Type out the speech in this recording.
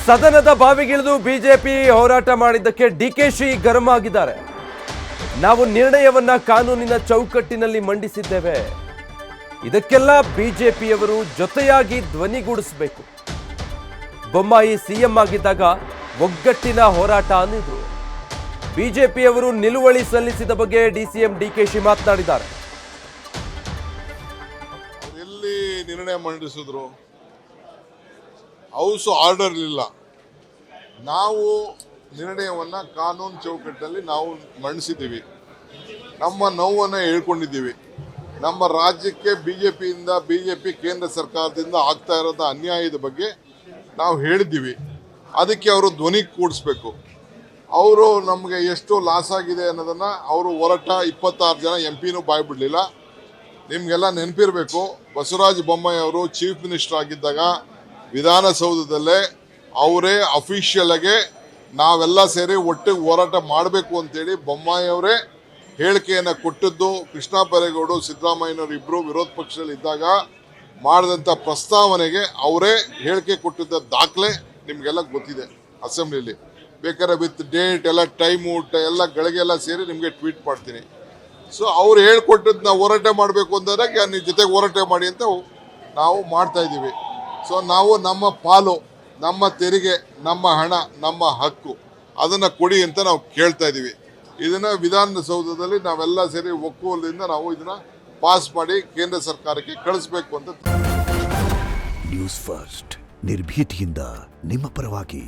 ಸದನದ ಬಾವಿಗಿಳಿದು ಬಿಜೆಪಿ ಹೋರಾಟ ಮಾಡಿದ್ದಕ್ಕೆ ಡಿಕೆಶಿ ಗರಂ ಆಗಿದ್ದಾರೆ. ನಾವು ನಿರ್ಣಯವನ್ನ ಕಾನೂನಿನ ಚೌಕಟ್ಟಿನಲ್ಲಿ ಮಂಡಿಸಿದ್ದೇವೆ. ಇದಕ್ಕೆಲ್ಲ ಬಿಜೆಪಿಯವರು ಜೊತೆಯಾಗಿ ಧ್ವನಿಗೂಡಿಸಬೇಕು. ಬೊಮ್ಮಾಯಿ ಸಿಎಂ ಆಗಿದ್ದಾಗ ಒಗ್ಗಟ್ಟಿನ ಹೋರಾಟ ಅಂದಿದ್ರು. ಬಿಜೆಪಿಯವರು ನಿಲುವಳಿ ಸಲ್ಲಿಸಿದ ಬಗ್ಗೆ ಡಿಸಿಎಂ ಡಿಕೆಶಿ ಮಾತನಾಡಿದ್ದಾರೆ. ಎಲ್ಲಿ ನಿರ್ಣಯ ಮಂಡಿಸಿದ್ರು? ಹೌಸ್ ಆರ್ಡರ್ ಇಲ್ಲ. ನಾವು ನಿರ್ಣಯವನ್ನ ಕಾನೂನು ಚೌಕಟ್ಟಲ್ಲಿ ನಾವು ಮಂಡಿಸಿದ್ದೀವಿ. ನಮ್ಮ ನೋವನ್ನು ಹೇಳ್ಕೊಂಡಿದ್ದೀವಿ. ನಮ್ಮ ರಾಜ್ಯಕ್ಕೆ ಬಿಜೆಪಿ ಕೇಂದ್ರ ಸರ್ಕಾರದಿಂದ ಆಗ್ತಾ ಇರೋದ ಅನ್ಯಾಯದ ಬಗ್ಗೆ ನಾವು ಹೇಳಿದ್ದೀವಿ. ಅದಕ್ಕೆ ಅವರು ಧ್ವನಿ ಕೂಡಿಸ್ಬೇಕು. ಅವರು ನಮಗೆ ಎಷ್ಟು ಲಾಸ್ ಆಗಿದೆ ಅನ್ನೋದನ್ನು ಅವರು ಹೊರಟ 26 ಜನ ಎಂಪಿನೂ ಬಾಯ್ ಬಿಡಲಿಲ್ಲ. ನಿಮಗೆಲ್ಲ ನೆನಪಿರಬೇಕು, ಬಸವರಾಜ ಬೊಮ್ಮಾಯಿ ಅವರು ಚೀಫ್ ಮಿನಿಸ್ಟರ್ ಆಗಿದ್ದಾಗ ವಿಧಾನಸೌಧದಲ್ಲೇ ಅವರೇ ಅಫಿಷಿಯಲ್ ಆಗಿ ನಾವೆಲ್ಲ ಸೇರಿ ಒಟ್ಟಿಗೆ ಹೋರಾಟ ಮಾಡಬೇಕು ಅಂತೇಳಿ ಬೊಮ್ಮಾಯಿ ಅವರೇ ಹೇಳಿಕೆಯನ್ನು ಕೊಟ್ಟಿದ್ದು. ಕೃಷ್ಣ ಬೈರೇಗೌಡರು ಸಿದ್ದರಾಮಯ್ಯನವರು ಇಬ್ಬರು ವಿರೋಧ ಪಕ್ಷದಲ್ಲಿ ಇದ್ದಾಗ ಮಾಡಿದಂಥ ಪ್ರಸ್ತಾವನೆಗೆ ಅವರೇ ಹೇಳಿಕೆ ಕೊಟ್ಟಿದ್ದ ದಾಖಲೆ ನಿಮಗೆಲ್ಲ ಗೊತ್ತಿದೆ. ಅಸೆಂಬ್ಲಿಯಲ್ಲಿ ಬೇಕಾದ್ರೆ ವಿತ್ ಡೇಟ್ ಎಲ್ಲ ಟೈಮು ಎಲ್ಲ ಗಳಿಗೆಲ್ಲ ಸೇರಿ ನಿಮಗೆ ಟ್ವೀಟ್ ಮಾಡ್ತೀನಿ. ಸೊ ಅವ್ರು ಹೇಳ್ಕೊಟ್ಟದ್ದು ನಾವು ಹೋರಾಟ ಮಾಡಬೇಕು ಅಂದಾಗ ನಿಮ್ಮ ಜೊತೆಗೆ ಹೋರಾಟ ಮಾಡಿ ಅಂತ ನಾವು ಮಾಡ್ತಾ ಇದ್ದೀವಿ. ಸೊ ನಾವು ನಮ್ಮ ಪಾಲು, ನಮ್ಮ ತೆರಿಗೆ, ನಮ್ಮ ಹಣ, ನಮ್ಮ ಹಕ್ಕು ಅದನ್ನು ಕೊಡಿ ಅಂತ ನಾವು ಕೇಳ್ತಾ ಇದ್ದೀವಿ. ಇದನ್ನು ವಿಧಾನಸೌಧದಲ್ಲಿ ನಾವೆಲ್ಲ ಸೇರಿ ಒಕ್ಕೂಲದಿಂದ ನಾವು ಇದನ್ನು ಪಾಸ್ ಮಾಡಿ ಕೇಂದ್ರ ಸರ್ಕಾರಕ್ಕೆ ಕಳಿಸ್ಬೇಕು ಅಂತ. ನ್ಯೂಸ್ ಫಸ್ಟ್ ನಿರ್ಭೀತಿಯಿಂದ ನಿಮ್ಮ ಪರವಾಗಿ.